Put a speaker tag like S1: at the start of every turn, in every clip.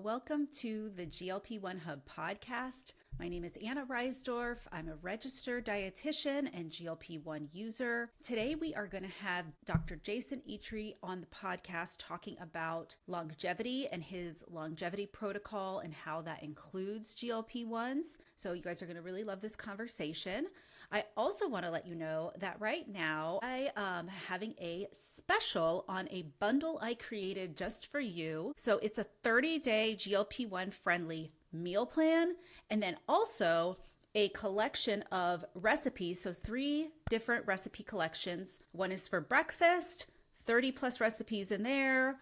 S1: Welcome to the GLP-1 Hub podcast. My name is Anna Reisdorf. I'm a registered dietitian and GLP-1 user. Today we are going to have Dr. Jason Itri on the podcast talking about longevity and his longevity protocol and how that includes GLP-1s. So you guys are going to really love this conversation. I also want to let you know that right now I am having a special on a bundle I created just for you. So it's a 30-day GLP-1 friendly meal plan, and then also a collection of recipes. So 3 different recipe collections. One is for breakfast, 30 plus recipes in there.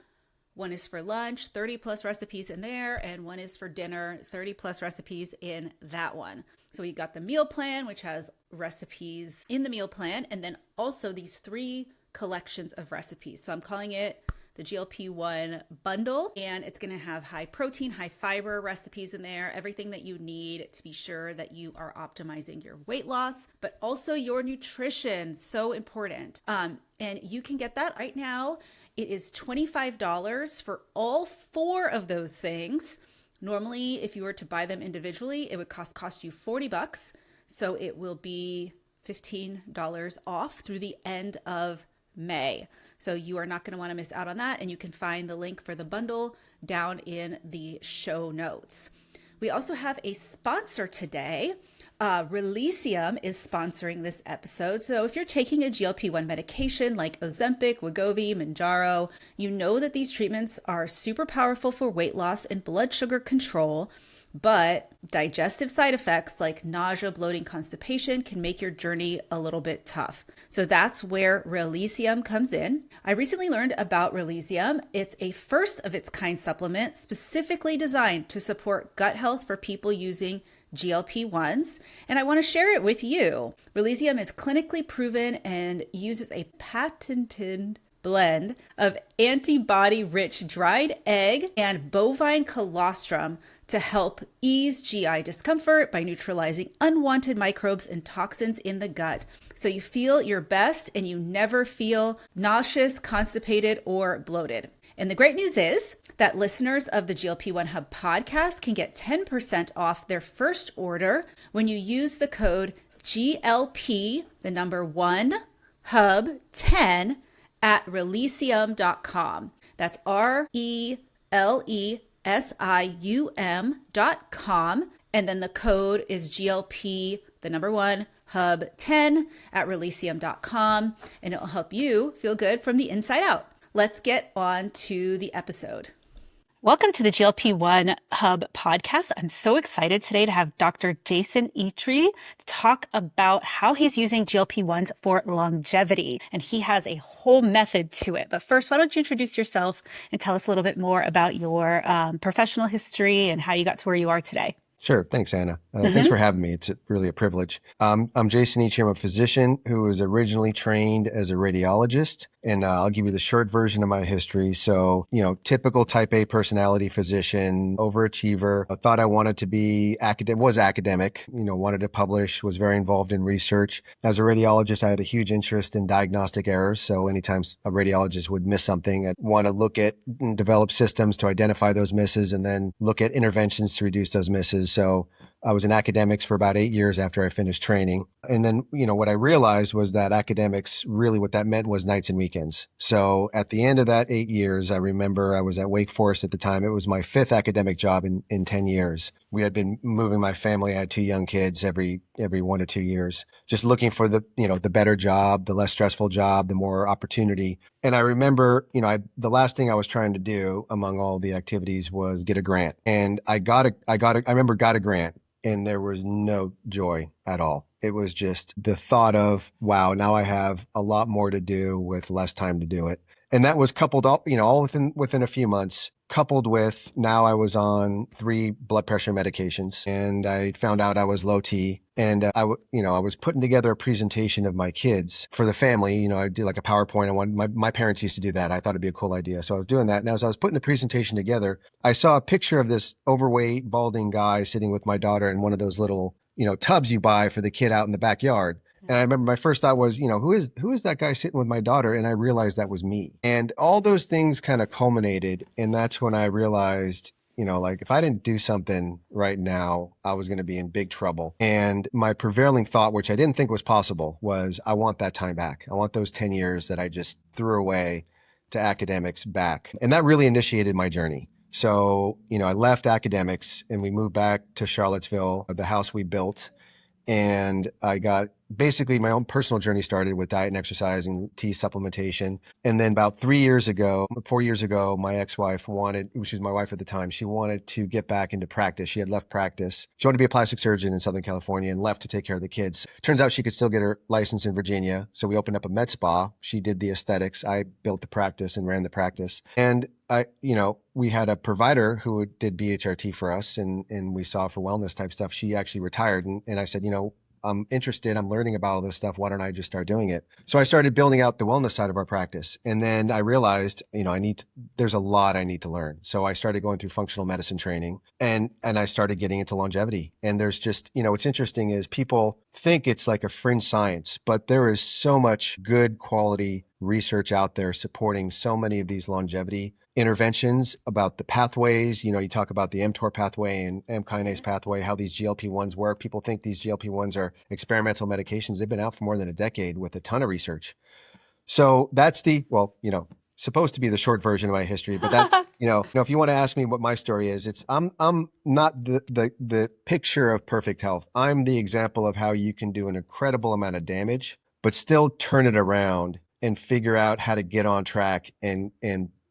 S1: One is for lunch, 30 plus recipes in there, and one is for dinner, 30 plus recipes in that one. So we got the meal plan, which has recipes in the meal plan, and then also these 3 collections of recipes. So I'm calling it the GLP-1 bundle, and it's going to have high protein, high fiber recipes in there, everything that you need to be sure that you are optimizing your weight loss, but also your nutrition. So important. And you can get that right now. It is $25 for all 4 of those things. Normally, if you were to buy them individually, it would cost you $40. So it will be $15 off through the end of May. So you are not going to want to miss out on that. And you can find the link for the bundle down in the show notes. We also have a sponsor today. Releasium is sponsoring this episode. So if you're taking a GLP-1 medication like Ozempic, Wegovy, Mounjaro, you know that these treatments are super powerful for weight loss and blood sugar control, but digestive side effects like nausea, bloating, constipation can make your journey a little bit tough. So that's where Releasium comes in. I recently learned about Releasium. It's a first of its kind supplement specifically designed to support gut health for people using GLP-1s, and I want to share it with you. Releasium is clinically proven and uses a patented blend of antibody-rich dried egg and bovine colostrum to help ease GI discomfort by neutralizing unwanted microbes and toxins in the gut. So you feel your best and you never feel nauseous, constipated, or bloated. And the great news is that listeners of the GLP-1 Hub podcast can get 10% off their first order when you use the code GLP, the number 1, Hub 10 at Releasium.com. That's RELESIUM.com. And then the code is GLP, the number 1, Hub 10 at Releasium.com. And it will help you feel good from the inside out. Let's get on to the episode. Welcome to the GLP-1 Hub podcast. I'm so excited today to have Dr. Jason Itri talk about how he's using GLP-1s for longevity. And he has a whole method to it. But first, why don't you introduce yourself and tell us a little bit more about your professional history and how you got to where you are today?
S2: Sure. Thanks, Anna. Thanks for having me. It's really a privilege. I'm Jason Itri. I'm a physician who was originally trained as a radiologist, and I'll give you the short version of my history. So, typical type A personality physician, overachiever. I thought I wanted to be academic, wanted to publish, was very involved in research. As a radiologist, I had a huge interest in diagnostic errors. So anytime a radiologist would miss something, I'd want to look at and develop systems to identify those misses and then look at interventions to reduce those misses. So I was in academics for about 8 years after I finished training. And then, what I realized was that academics, really what that meant was nights and weekends. So at the end of that 8 years, I remember I was at Wake Forest at the time. It was my 5th academic job in 10 years. We had been moving my family. I had 2 young kids every 1 or 2 years, just looking for the better job, the less stressful job, the more opportunity. And I remember, the last thing I was trying to do among all the activities was get a grant. And I remember got a grant. And there was no joy at all. It was just the thought of, wow, now I have a lot more to do with less time to do it. And that was coupled all within a few months, coupled with now I was on 3 blood pressure medications, and I found out I was low T. And I was putting together a presentation of my kids for the family. I did like a PowerPoint. My parents used to do that. I thought it'd be a cool idea. So I was doing that. And as I was putting the presentation together, I saw a picture of this overweight, balding guy sitting with my daughter in one of those little, tubs you buy for the kid out in the backyard. And I remember my first thought was, who is that guy sitting with my daughter? And I realized that was me. And all those things kind of culminated. And that's when I realized like if I didn't do something right now, I was going to be in big trouble. And my prevailing thought, which I didn't think was possible, was I want that time back. I want those 10 years that I just threw away to academics back. And that really initiated my journey. So, I left academics and we moved back to Charlottesville, the house we built. And I got basically my own personal journey started with diet and exercise and tea supplementation. And then about 4 years ago, my ex-wife she was my wife at the time, she wanted to get back into practice. She had left practice. She wanted to be a plastic surgeon in Southern California and left to take care of the kids. Turns out she could still get her license in Virginia. So we opened up a med spa. She did the aesthetics. I built the practice and ran the practice. And we had a provider who did BHRT for us and we saw for wellness type stuff. She actually retired. And I said, I'm interested. I'm learning about all this stuff. Why don't I just start doing it? So I started building out the wellness side of our practice. And then I realized, there's a lot I need to learn. So I started going through functional medicine training and I started getting into longevity. And there's just, what's interesting is people think it's like a fringe science, but there is so much good quality research out there supporting so many of these longevity interventions about the pathways. You talk about the mTOR pathway and M kinase pathway, how these GLP-1s work. People think these GLP-1s are experimental medications. They've been out for more than a decade with a ton of research. So that's supposed to be the short version of my history, but that, if you want to ask me what my story is, I'm not the picture of perfect health. I'm the example of how you can do an incredible amount of damage, but still turn it around and figure out how to get on track and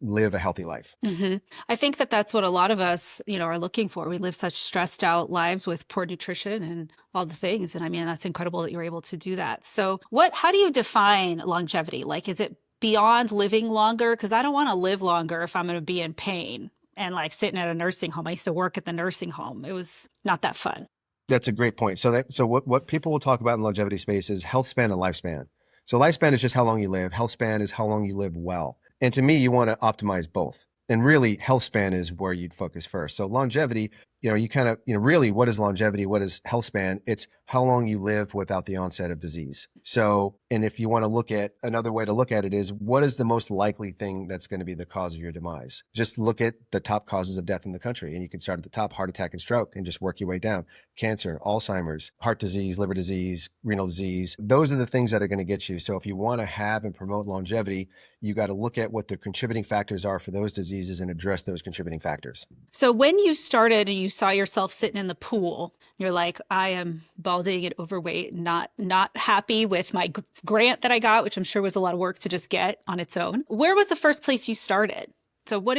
S2: live a healthy life.
S1: Mm-hmm. I think that's what a lot of us, are looking for. We live such stressed out lives with poor nutrition and all the things. And I mean, that's incredible that you're able to do that. So how do you define longevity? Like, is it beyond living longer? Because I don't want to live longer if I'm going to be in pain and like sitting at a nursing home. I used to work at the nursing home. It was not that fun.
S2: That's a great point. So what people will talk about in longevity space is health span and lifespan. So lifespan is just how long you live. Health span is how long you live well. And to me, you want to optimize both. And really, health span is where you'd focus first. So longevity, you kind of, really, what is longevity? What is health span? It's how long you live without the onset of disease. So, and if you want to look at another way to look at it is, what is the most likely thing that's going to be the cause of your demise? Just look at the top causes of death in the country. And you can start at the top, heart attack and stroke, and just work your way down. Cancer, Alzheimer's, heart disease, liver disease, renal disease. Those are the things that are going to get you. So if you want to have and promote longevity, you got to look at what the contributing factors are for those diseases and address those contributing factors.
S1: So when you started and you saw yourself sitting in the pool, you're like, I am balding and overweight, not happy with my grant that I got, which I'm sure was a lot of work to just get on its own. Where was the first place you started? So what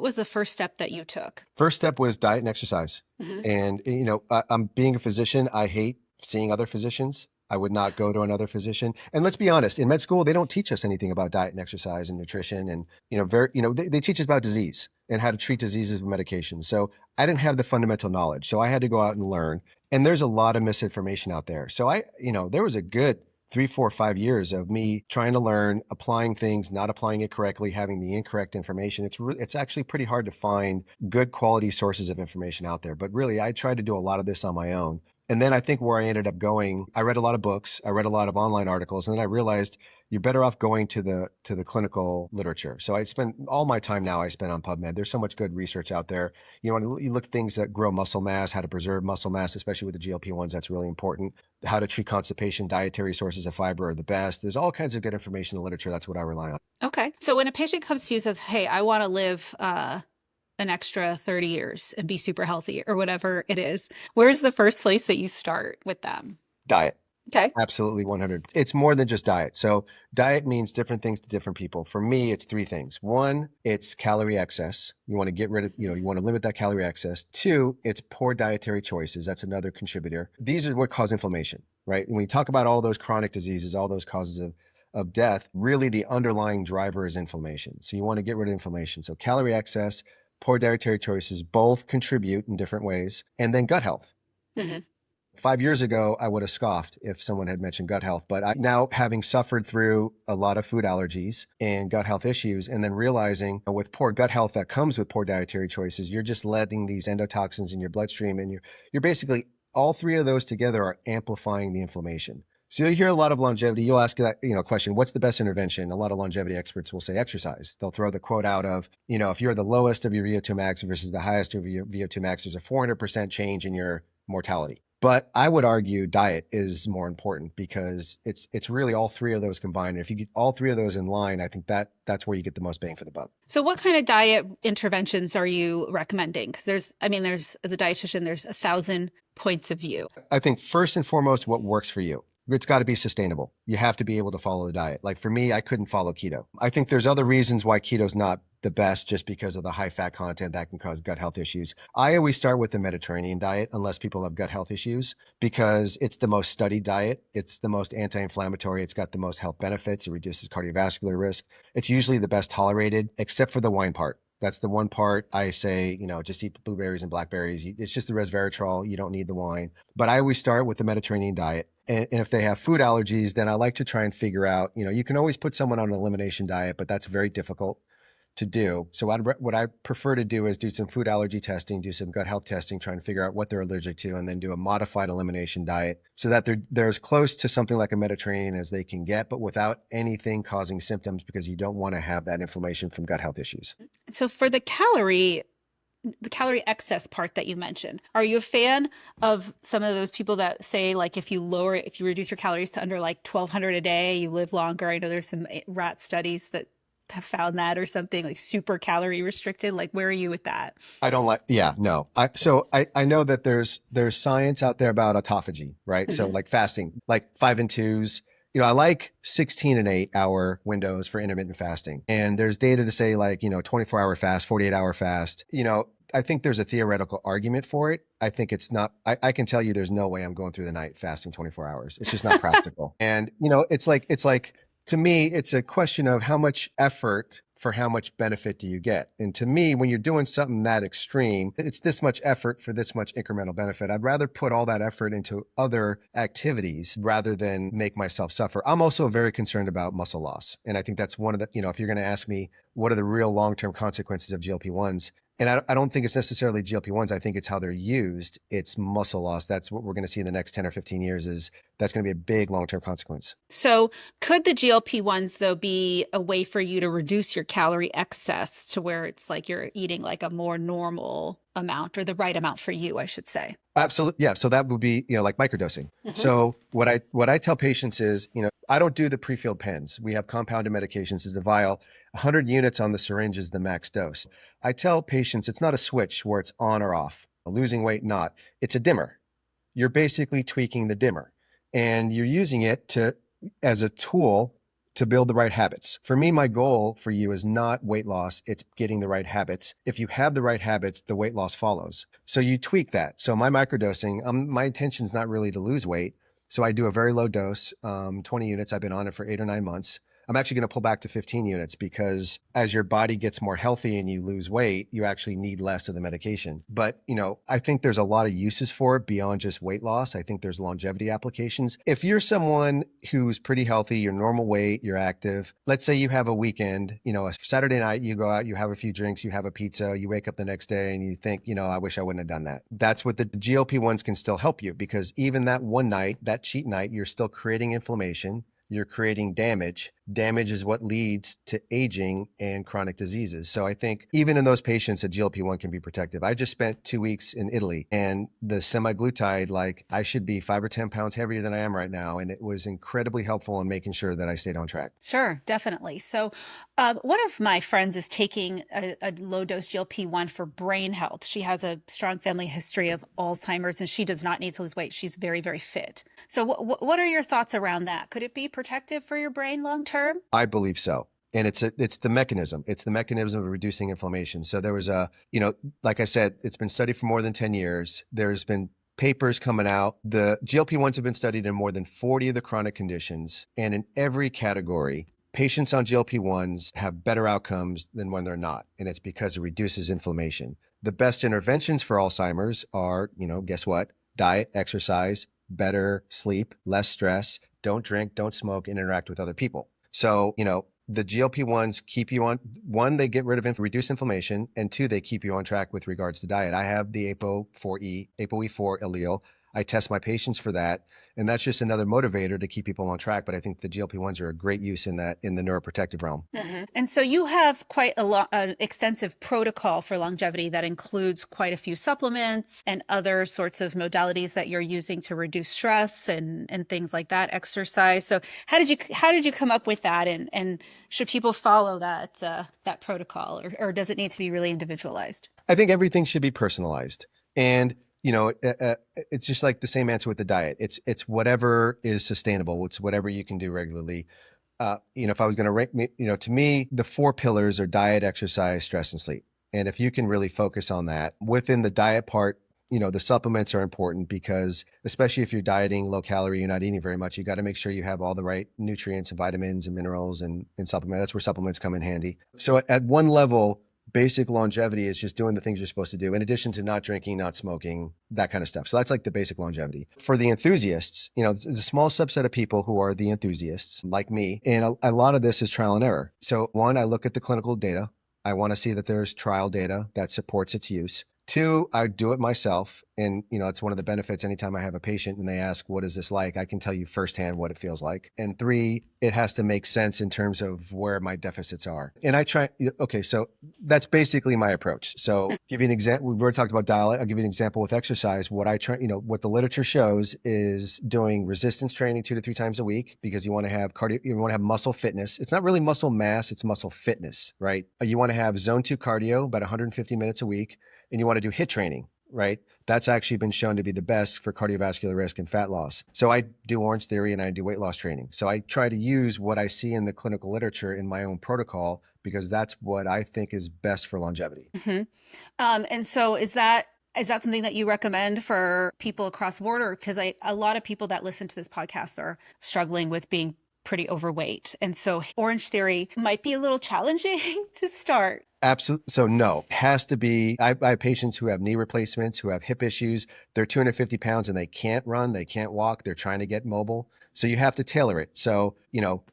S1: was the first step that you took?
S2: First step was diet and exercise. Mm-hmm. And, I'm being a physician. I hate seeing other physicians. I would not go to another physician. And let's be honest, in med school, they don't teach us anything about diet and exercise and nutrition. And, they teach us about disease and how to treat diseases with medication. So I didn't have the fundamental knowledge. So I had to go out and learn. And there's a lot of misinformation out there. So there was a good 3, 4, 5 years of me trying to learn, applying things, not applying it correctly, having the incorrect information. It's actually pretty hard to find good quality sources of information out there. But really, I tried to do a lot of this on my own. And then I think where I ended up going, I read a lot of books, I read a lot of online articles, and then I realized you're better off going to the clinical literature. So I spend all my time now I spend on PubMed. There's so much good research out there. You look at things that grow muscle mass, how to preserve muscle mass, especially with the GLP-1s, that's really important. How to treat constipation, dietary sources of fiber are the best. There's all kinds of good information in the literature. That's what I rely on.
S1: Okay. So when a patient comes to you and says, hey, I want to live an extra 30 years and be super healthy or whatever it is, where's the first place that you start with them?
S2: Diet.
S1: Okay.
S2: Absolutely 100. It's more than just diet. So diet means different things to different people. For me, it's 3 things. 1, it's calorie excess. You want to get rid of, you want to limit that calorie excess. 2, it's poor dietary choices. That's another contributor. These are what cause inflammation, right? When we talk about all those chronic diseases, all those causes of death, really the underlying driver is inflammation. So you want to get rid of inflammation. So calorie excess, poor dietary choices, both contribute in different ways. And then gut health. Mm-hmm. 5 years ago, I would have scoffed if someone had mentioned gut health. But now, having suffered through a lot of food allergies and gut health issues, and then realizing with poor gut health that comes with poor dietary choices, you're just letting these endotoxins in your bloodstream. And you're basically, all 3 of those together are amplifying the inflammation. So you hear a lot of longevity. You'll ask that, question, what's the best intervention? A lot of longevity experts will say exercise. They'll throw the quote out of, if you're the lowest of your VO2 max versus the highest of your VO2 max, there's a 400% change in your mortality. But I would argue diet is more important because it's really all three of those combined. If you get all three of those in line, I think that's where you get the most bang for the buck.
S1: So what kind of diet interventions are you recommending? Because there's, as a dietitian, there's 1,000 points of view.
S2: I think first and foremost, what works for you. It's got to be sustainable. You have to be able to follow the diet. Like for me, I couldn't follow keto. I think there's other reasons why keto's not the best just because of the high fat content that can cause gut health issues. I always start with the Mediterranean diet unless people have gut health issues because it's the most studied diet. It's the most anti-inflammatory. It's got the most health benefits. It reduces cardiovascular risk. It's usually the best tolerated except for the wine part. That's the one part I say, just eat blueberries and blackberries. It's just the resveratrol. You don't need the wine. But I always start with the Mediterranean diet. And if they have food allergies, then I like to try and figure out, you can always put someone on an elimination diet, but that's very difficult to do. So what I prefer to do is do some food allergy testing, do some gut health testing, try and figure out what they're allergic to, and then do a modified elimination diet so that they're as close to something like a Mediterranean as they can get, but without anything causing symptoms because you don't want to have that inflammation from gut health issues.
S1: So for the calorie excess part that you mentioned, are you a fan of some of those people that say, like, if you reduce your calories to under like 1,200 a day, you live longer? I know there's some rat studies that have found that, or something like super calorie restricted. Like, where are you with that?
S2: I don't like, no. I know that there's science out there about autophagy, right? So like fasting, like 5 and 2s. I like 16 and 8 hour windows for intermittent fasting. And there's data to say 24-hour fast, 48-hour fast. I think there's a theoretical argument for it. I think it's not, I can tell you there's no way I'm going through the night fasting 24 hours. It's just not practical. And, it's like, to me, it's a question of how much effort for how much benefit do you get? And to me, when you're doing something that extreme, it's this much effort for this much incremental benefit. I'd rather put all that effort into other activities rather than make myself suffer. I'm also very concerned about muscle loss. And I think that's one of the, if you're going to ask me, what are the real long-term consequences of GLP-1s? And I don't think it's necessarily GLP-1s. I think it's how they're used. It's muscle loss. That's what we're going to see in the next 10 or 15 years that's going to be a big long-term consequence.
S1: So could the GLP-1s, though, be a way for you to reduce your calorie excess to where it's like you're eating like a more normal amount, or the right amount for you, I should say?
S2: Absolutely. Yeah. So that would be, like microdosing. Mm-hmm. So what I tell patients is, I don't do the pre-filled pens. We have compounded medications. It's a vial. 100 units on the syringe is the max dose. I tell patients it's not a switch where it's on or off. Losing weight, not. It's a dimmer. You're basically tweaking the dimmer, and you're using it as a tool to build the right habits. For me, my goal for you is not weight loss. It's getting the right habits. If you have the right habits, the weight loss follows. So you tweak that. So my microdosing, my intention is not really to lose weight. So I do a very low dose, 20 units. I've been on it for 8 or 9 months. I'm actually going to pull back to 15 units because as your body gets more healthy and you lose weight, you actually need less of the medication. But, I think there's a lot of uses for it beyond just weight loss. I think there's longevity applications. If you're someone who's pretty healthy, you're normal weight, you're active, let's say you have a weekend, a Saturday night, you go out, you have a few drinks, you have a pizza, you wake up the next day and you think, I wish I wouldn't have done that. That's what the GLP-1s can still help you, because even that one night, that cheat night, you're still creating inflammation. You're creating damage. Damage is what leads to aging and chronic diseases. So I think even in those patients, a GLP-1 can be protective. I just spent 2 weeks in Italy, and the semaglutide, I should be 5 or 10 pounds heavier than I am right now. And it was incredibly helpful in making sure that I stayed on track.
S1: Sure, definitely. So one of my friends is taking a low-dose GLP-1 for brain health. She has a strong family history of Alzheimer's, and she does not need to lose weight. She's very, very fit. So what are your thoughts around that? Could it be protective for your brain long-term?
S2: I believe so. And it's the mechanism. It's the mechanism of reducing inflammation. So there was like I said, it's been studied for more than 10 years. There's been papers coming out. The GLP-1s have been studied in more than 40 of the chronic conditions. And in every category, patients on GLP-1s have better outcomes than when they're not. And it's because it reduces inflammation. The best interventions for Alzheimer's are, guess what? Diet, exercise, better sleep, less stress, don't drink, don't smoke, and interact with other people. So, the GLP-1s keep you on, one, they get rid of reduce inflammation, and two, they keep you on track with regards to diet. I have the ApoE4 allele. I test my patients for that. And that's just another motivator to keep people on track. But I think the GLP-1s are a great use in that, in the neuroprotective realm.
S1: And so you have quite an extensive protocol for longevity that includes quite a few supplements and other sorts of modalities that you're using to reduce stress and things like that, exercise. So how did you come up with that? And should people follow that protocol, or does it need to be really individualized?
S2: I think everything should be personalized. And it's just like the same answer with the diet. It's whatever is sustainable. It's whatever you can do regularly. If I was going to rank, to me, the 4 pillars are diet, exercise, stress, and sleep. And if you can really focus on that within the diet part, the supplements are important because especially if you're dieting low calorie, you're not eating very much, you got to make sure you have all the right nutrients and vitamins and minerals and supplements. That's where supplements come in handy. So at one level, basic longevity is just doing the things you're supposed to do, in addition to not drinking, not smoking, that kind of stuff. So that's like the basic longevity. For the enthusiasts, it's a small subset of people who are the enthusiasts like me. And a lot of this is trial and error. So 1, I look at the clinical data. I want to see that there's trial data that supports its use. 2, I do it myself. And, it's one of the benefits. Anytime I have a patient and they ask, what is this like? I can tell you firsthand what it feels like. And 3, it has to make sense in terms of where my deficits are. And I try, okay, so that's basically my approach. So give you an example. We've already talked about diet. I'll give you an example with exercise. What I try, what the literature shows is doing resistance training 2 to 3 times a week, because you want to have cardio, you want to have muscle fitness. It's not really muscle mass, it's muscle fitness, right? You want to have zone 2 cardio, about 150 minutes a week. And you want to do HIIT training, right? That's actually been shown to be the best for cardiovascular risk and fat loss. So I do Orange Theory and I do weight loss training. So I try to use what I see in the clinical literature in my own protocol, because that's what I think is best for longevity.
S1: And so is that something that you recommend for people across the board? Or because a lot of people that listen to this podcast are struggling with being pretty overweight. And so Orange Theory might be a little challenging to start.
S2: Absolutely. So no, it has to be. I have patients who have knee replacements, who have hip issues. They're 250 pounds and they can't run, they can't walk. They're trying to get mobile. So you have to tailor it. So,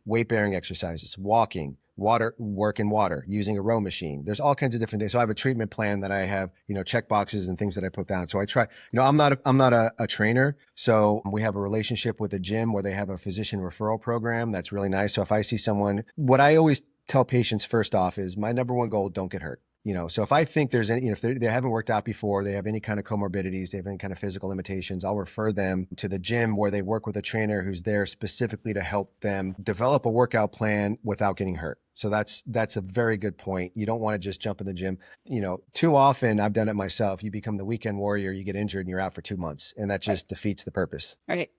S2: weight bearing exercises, walking, work in water, using a row machine. There's all kinds of different things. So I have a treatment plan that I have, check boxes and things that I put down. So I try, I'm not a trainer. So we have a relationship with a gym where they have a physician referral program. That's really nice. So if I see someone, what I always tell patients first off is my number one goal, don't get hurt. So if I think there's any, if they haven't worked out before, they have any kind of comorbidities, they have any kind of physical limitations, I'll refer them to the gym where they work with a trainer who's there specifically to help them develop a workout plan without getting hurt. So that's a very good point. You don't want to just jump in the gym. Too often, I've done it myself. You become the weekend warrior, you get injured and you're out for 2 months, and that just defeats the purpose.
S1: Right.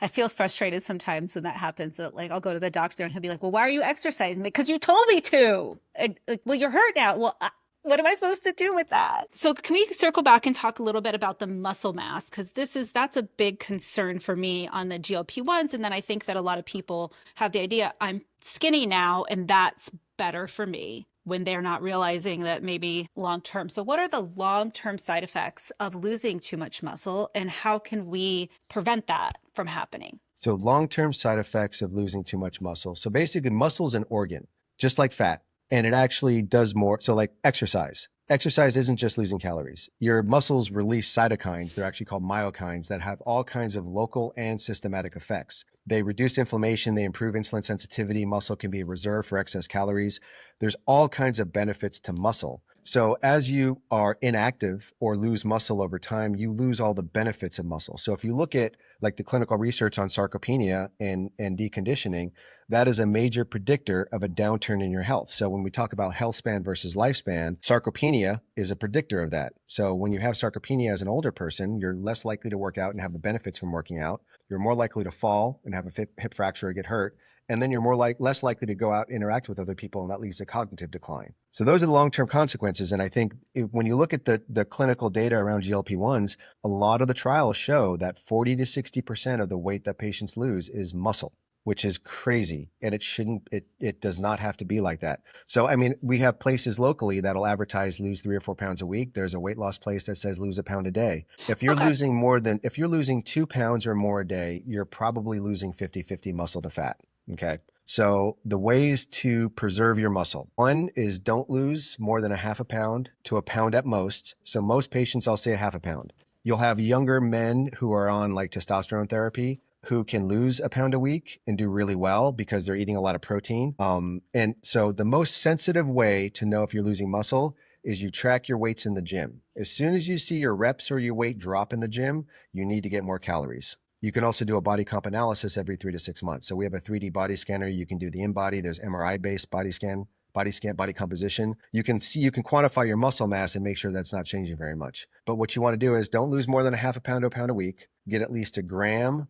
S1: I feel frustrated sometimes when that happens. That, like, I'll go to the doctor and he'll be like, well, why are you exercising? Because you told me to. And, well, you're hurt now. Well, what am I supposed to do with that? So can we circle back and talk a little bit about the muscle mass? Because that's a big concern for me on the GLP-1s. And then I think that a lot of people have the idea, I'm skinny now and that's better for me, when they're not realizing that maybe long-term. So what are the long-term side effects of losing too much muscle, and how can we prevent that from happening?
S2: So long-term side effects of losing too much muscle. So basically, muscle is an organ, just like fat. And it actually does more. So like exercise. Exercise isn't just losing calories. Your muscles release cytokines. They're actually called myokines that have all kinds of local and systematic effects. They reduce inflammation. They improve insulin sensitivity. Muscle can be a reserve for excess calories. There's all kinds of benefits to muscle. So as you are inactive or lose muscle over time, you lose all the benefits of muscle. So if you look at like the clinical research on sarcopenia and deconditioning, that is a major predictor of a downturn in your health. So when we talk about health span versus lifespan, sarcopenia is a predictor of that. So when you have sarcopenia as an older person, you're less likely to work out and have the benefits from working out. You're more likely to fall and have a hip fracture or get hurt. And then you're less likely to go out and interact with other people, and that leads to cognitive decline. So those are the long-term consequences. And I think when you look at the clinical data around GLP-1s, a lot of the trials show that 40 to 60% of the weight that patients lose is muscle, which is crazy. And it does not have to be like that. So, I mean, we have places locally that'll advertise lose 3 or 4 pounds a week. There's a weight loss place that says lose a pound a day. If you're if you're losing 2 pounds or more a day, you're probably losing 50-50 muscle to fat. Okay. So the ways to preserve your muscle, one is don't lose more than a half a pound to a pound at most. So most patients, I'll say a half a pound. You'll have younger men who are on like testosterone therapy who can lose a pound a week and do really well because they're eating a lot of protein. And so the most sensitive way to know if you're losing muscle is you track your weights in the gym. As soon as you see your reps or your weight drop in the gym, you need to get more calories. You can also do a body comp analysis every 3 to 6 months. So we have a 3D body scanner. You can do the InBody. There's MRI-based body scan, body composition. You can quantify your muscle mass and make sure that's not changing very much. But what you want to do is don't lose more than a half a pound to a pound a week. Get at least a gram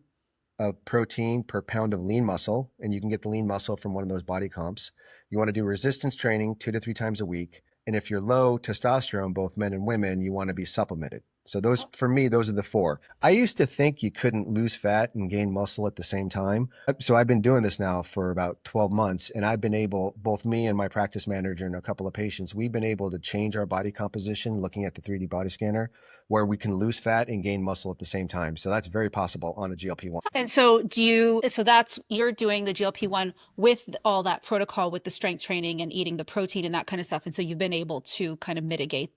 S2: of protein per pound of lean muscle, and you can get the lean muscle from one of those body comps. You want to do resistance training 2 to 3 times a week. And if you're low testosterone, both men and women, you want to be supplemented. So those, for me, those are the 4. I used to think you couldn't lose fat and gain muscle at the same time. So I've been doing this now for about 12 months, and I've been able, both me and my practice manager and a couple of patients, we've been able to change our body composition looking at the 3D body scanner, where we can lose fat and gain muscle at the same time. So that's very possible on a GLP-1.
S1: And so you're doing the GLP-1 with all that protocol with the strength training and eating the protein and that kind of stuff. And so you've been able to kind of mitigate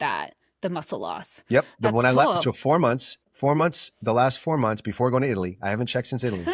S1: the muscle loss.
S2: Yep.
S1: That's
S2: when I
S1: cool.
S2: left, so 4 months, the last 4 months before going to Italy, I haven't checked since Italy.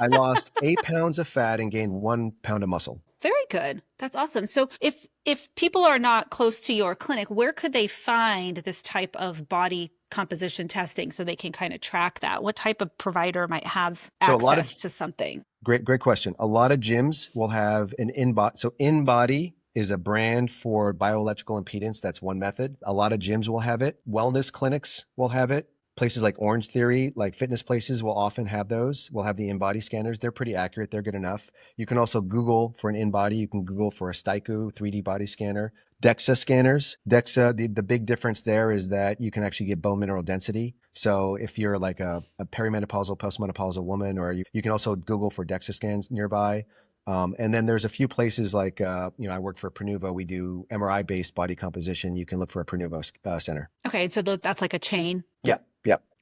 S2: I lost 8 pounds of fat and gained 1 pound of muscle.
S1: Very good. That's awesome. So if people are not close to your clinic, where could they find this type of body composition testing so they can kind of track that? What type of provider might have access to something?
S2: Great question. A lot of gyms will have an InBody. So InBody is a brand for bioelectrical impedance. That's one method. A lot of gyms will have it. Wellness clinics will have it. Places like Orange Theory, like fitness places, will often have those. We'll have the InBody scanners. They're pretty accurate. They're good enough. You can also Google for an InBody. You can Google for a Staiku 3D body scanner. DEXA scanners. DEXA, the big difference there is that you can actually get bone mineral density. So if you're like a perimenopausal, postmenopausal woman, or you can also Google for DEXA scans nearby. And then there's a few places like, I work for Pronuvo. We do MRI-based body composition. You can look for a Pronuvo center.
S1: Okay. So that's like a chain?
S2: Yeah.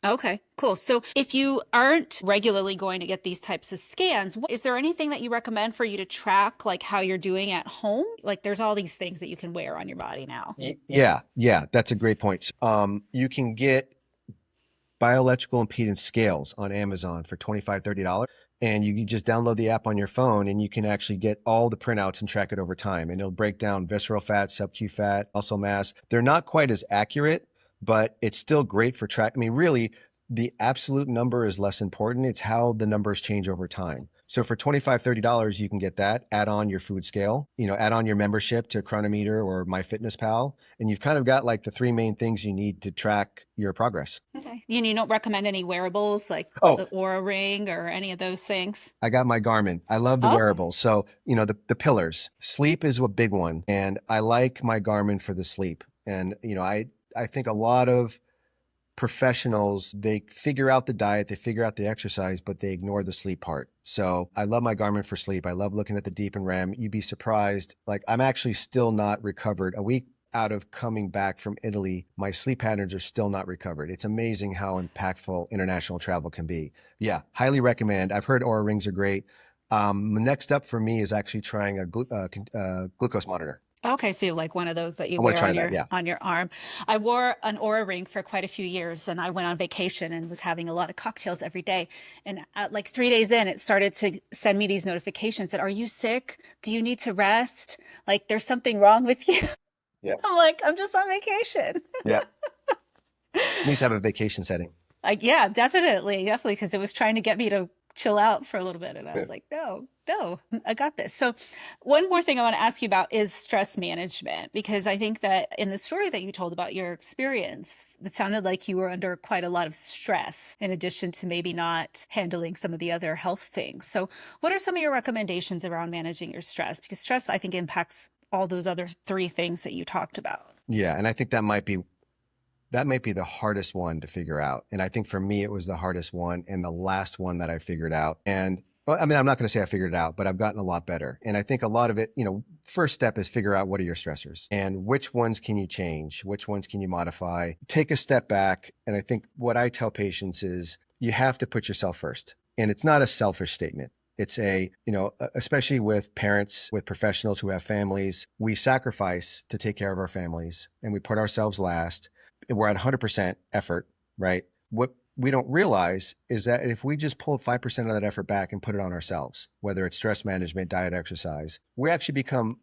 S1: Okay, cool. So if you aren't regularly going to get these types of scans, is there anything that you recommend for you to track, like how you're doing at home? Like there's all these things that you can wear on your body now.
S2: Yeah. That's a great point. You can get bioelectrical impedance scales on Amazon for $25, $30. And you just download the app on your phone and you can actually get all the printouts and track it over time. And it'll break down visceral fat, sub-Q fat, muscle mass. They're not quite as accurate, but it's still great for track. I mean, really, the absolute number is less important. It's how the numbers change over time. So for $25, $30, you can get that, add on your food scale, add on your membership to Chronometer or MyFitnessPal. And you've kind of got like the 3 main things you need to track your progress.
S1: Okay. You don't recommend any wearables like the Oura Ring or any of those things?
S2: I got my Garmin. I love the wearables. So, the pillars. Sleep is a big one. And I like my Garmin for the sleep. And, I think a lot of professionals, they figure out the diet, they figure out the exercise, but they ignore the sleep part. So I love my Garmin for sleep. I love looking at the deep and REM. You'd be surprised. Like I'm actually still not recovered. A week out of coming back from Italy, my sleep patterns are still not recovered. It's amazing how impactful international travel can be. Yeah, highly recommend. I've heard Oura Rings are great. Next up for me is actually trying a glucose monitor.
S1: Okay, so you like one of those that you wear on your arm. I wore an Oura Ring for quite a few years, and I went on vacation and was having a lot of cocktails every day. And at like 3 days in, it started to send me these notifications that, are you sick? Do you need to rest? Like there's something wrong with you. Yeah. I'm like, I'm just on vacation.
S2: Yeah. It needs to have a vacation setting.
S1: Yeah, definitely, because it was trying to get me to chill out for a little bit. And I was like, no, I got this. So one more thing I want to ask you about is stress management, because I think that in the story that you told about your experience, it sounded like you were under quite a lot of stress in addition to maybe not handling some of the other health things. So what are some of your recommendations around managing your stress? Because stress, I think, impacts all those other 3 things that you talked about. Yeah.
S2: And I think that might be the hardest one to figure out. And I think for me, it was the hardest one and the last one that I figured out. And I'm not going to say I figured it out, but I've gotten a lot better. And I think a lot of it, first step is figure out what are your stressors and which ones can you change? Which ones can you modify? Take a step back. And I think what I tell patients is you have to put yourself first. And it's not a selfish statement. It's especially with parents, with professionals who have families, we sacrifice to take care of our families and we put ourselves last. We're at 100% effort, right? what we don't realize is that if we just pull 5% of that effort back and put it on ourselves, whether it's stress management, diet, exercise, we actually become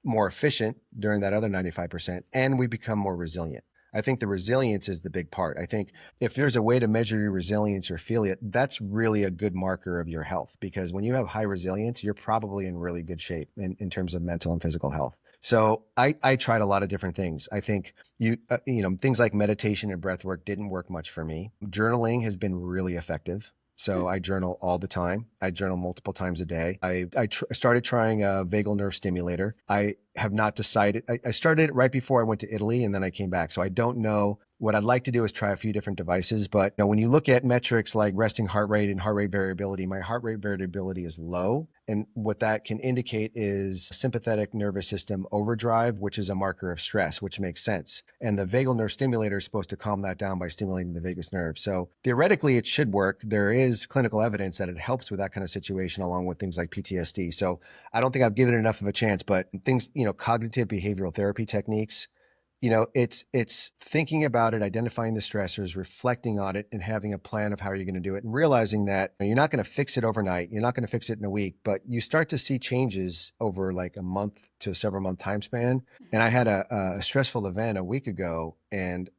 S2: more efficient during that other 95%, and we become more resilient. I think the resilience is the big part. I think if there's a way to measure your resilience or feel it, that's really a good marker of your health, because when you have high resilience, you're probably in really good shape in terms of mental and physical health. So I tried a lot of different things. I think things like meditation and breath work didn't work much for me. Journaling has been really effective. So I journal all the time. I journal multiple times a day. I started trying a vagal nerve stimulator. I have not decided. I started it right before I went to Italy, and then I came back. So I don't know. What I'd like to do is try a few different devices. But when you look at metrics like resting heart rate and heart rate variability, my heart rate variability is low. And what that can indicate is sympathetic nervous system overdrive, which is a marker of stress, which makes sense. And the vagal nerve stimulator is supposed to calm that down by stimulating the vagus nerve. So theoretically, it should work. There is clinical evidence that it helps with that kind of situation, along with things like PTSD. So I don't think I've given it enough of a chance, but things, cognitive behavioral therapy techniques, it's thinking about it, identifying the stressors, reflecting on it, and having a plan of how you're going to do it, and realizing that you're not going to fix it overnight. You're not going to fix it in a week, but you start to see changes over like a month to a several month time span. And I had a stressful event a week ago, and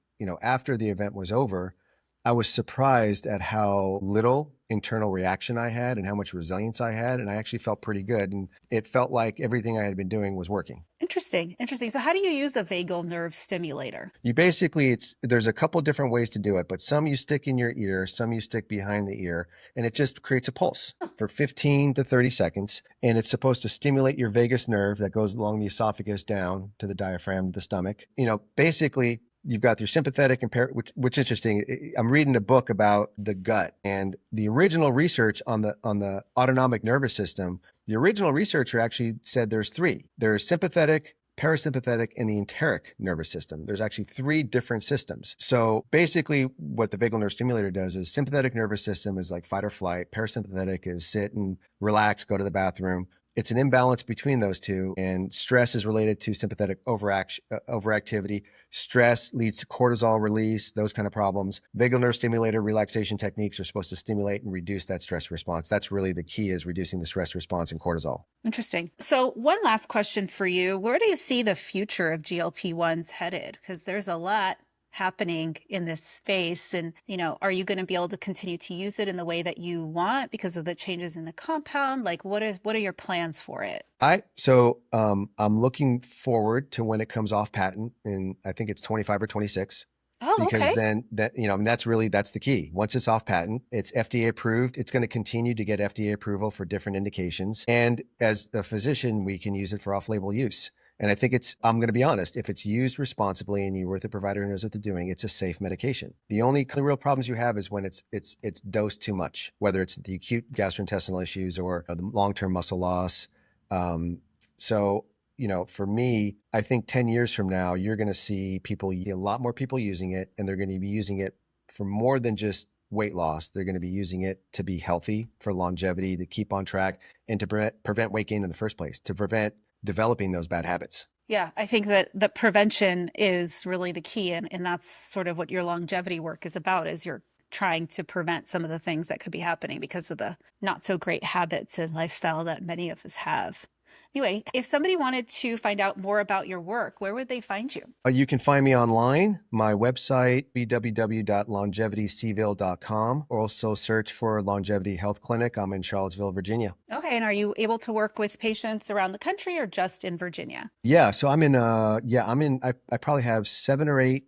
S2: after the event was over, I was surprised at how little internal reaction I had and how much resilience I had. And I actually felt pretty good. And it felt like everything I had been doing was working.
S1: Interesting. So how do you use the vagal nerve stimulator?
S2: You basically, there's a couple different ways to do it, but some you stick in your ear, some you stick behind the ear, and it just creates a pulse for 15 to 30 seconds. And it's supposed to stimulate your vagus nerve that goes along the esophagus down to the diaphragm, the stomach. Basically, you've got your sympathetic and which is interesting. I'm reading a book about the gut, and the original research on the autonomic nervous system. The original researcher actually said there's three. There's sympathetic, parasympathetic, and the enteric nervous system. There's actually three different systems. So basically what the vagal nerve stimulator does is sympathetic nervous system is like fight or flight. Parasympathetic is sit and relax, go to the bathroom. It's an imbalance between those two, and stress is related to sympathetic overactivity. Stress leads to cortisol release, those kind of problems. Vagal nerve stimulator relaxation techniques are supposed to stimulate and reduce that stress response. That's really the key, is reducing the stress response and cortisol.
S1: Interesting. So one last question for you. Where do you see the future of GLP-1s headed? Because there's a lot happening in this space, and are you going to be able to continue to use it in the way that you want because of the changes in the compound? Like, what are your plans for it?
S2: I'm looking forward to when it comes off patent, and I think it's 25 or 26.
S1: Oh,
S2: because
S1: okay.
S2: then that's the key. Once it's off patent, it's FDA approved. It's going to continue to get FDA approval for different indications. And as a physician, we can use it for off-label use. And I think I'm going to be honest, if it's used responsibly and you're with a provider who knows what they're doing, it's a safe medication. The only real problems you have is when it's dosed too much, whether it's the acute gastrointestinal issues or the long-term muscle loss. For me, I think 10 years from now, you're going to see a lot more people using it, and they're going to be using it for more than just weight loss. They're going to be using it to be healthy, for longevity, to keep on track, and to prevent weight gain in the first place, to prevent developing those bad habits.
S1: Yeah, I think that the prevention is really the key. And that's sort of what your longevity work is about, is you're trying to prevent some of the things that could be happening because of the not so great habits and lifestyle that many of us have. Anyway, if somebody wanted to find out more about your work, where would they find you?
S2: You can find me online. My website, www.longevityseville.com. Also search for Longevity Health Clinic. I'm in Charlottesville, Virginia.
S1: Okay. And are you able to work with patients around the country or just in Virginia?
S2: Yeah. So I probably have 7 or 8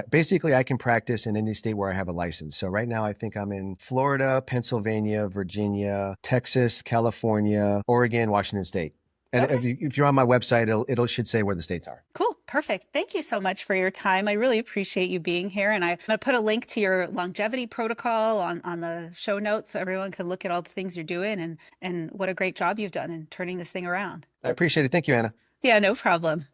S2: basically I can practice in any state where I have a license. So right now I think I'm in Florida, Pennsylvania, Virginia, Texas, California, Oregon, Washington State. And okay. if you're on my website, it should say where the states are.
S1: Cool. Perfect. Thank you so much for your time. I really appreciate you being here. And I'm going to put a link to your longevity protocol on the show notes so everyone can look at all the things you're doing and what a great job you've done in turning this thing around.
S2: I appreciate it. Thank you, Anna.
S1: Yeah, no problem.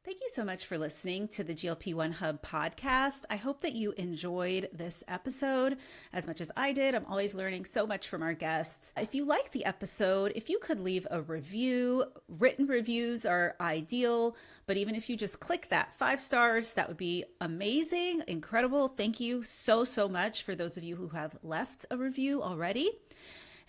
S1: Thank you so much for listening to the GLP-1 Hub podcast. I hope that you enjoyed this episode as much as I did. I'm always learning so much from our guests. If you like the episode, if you could leave a review, written reviews are ideal, but even if you just click that 5 stars, that would be amazing, incredible. Thank you so much for those of you who have left a review already.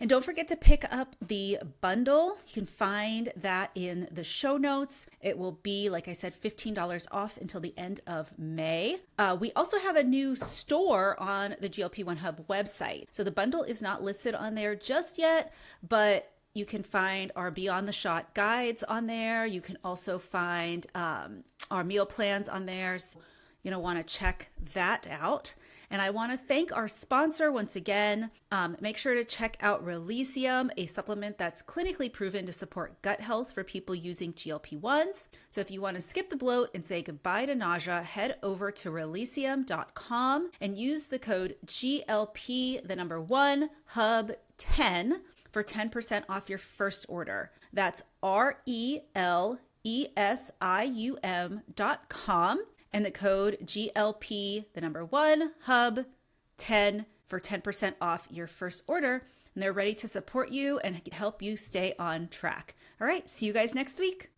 S1: And don't forget to pick up the bundle. You can find that in the show notes. It will be, like I said, $15 off until the end of May. We also have a new store on the GLP-1 Hub website. So the bundle is not listed on there just yet, but you can find our Beyond the Shot guides on there. You can also find our meal plans on there. So you're going to want to check that out. And I want to thank our sponsor once again. Make sure to check out Releasium, a supplement that's clinically proven to support gut health for people using GLP-1s. So if you want to skip the bloat and say goodbye to nausea, head over to Releasium.com and use the code GLP1 Hub 10 for 10% off your first order. That's RELESIUM.com. And the code GLP1 Hub 10 for 10% off your first order. And they're ready to support you and help you stay on track. All right, see you guys next week.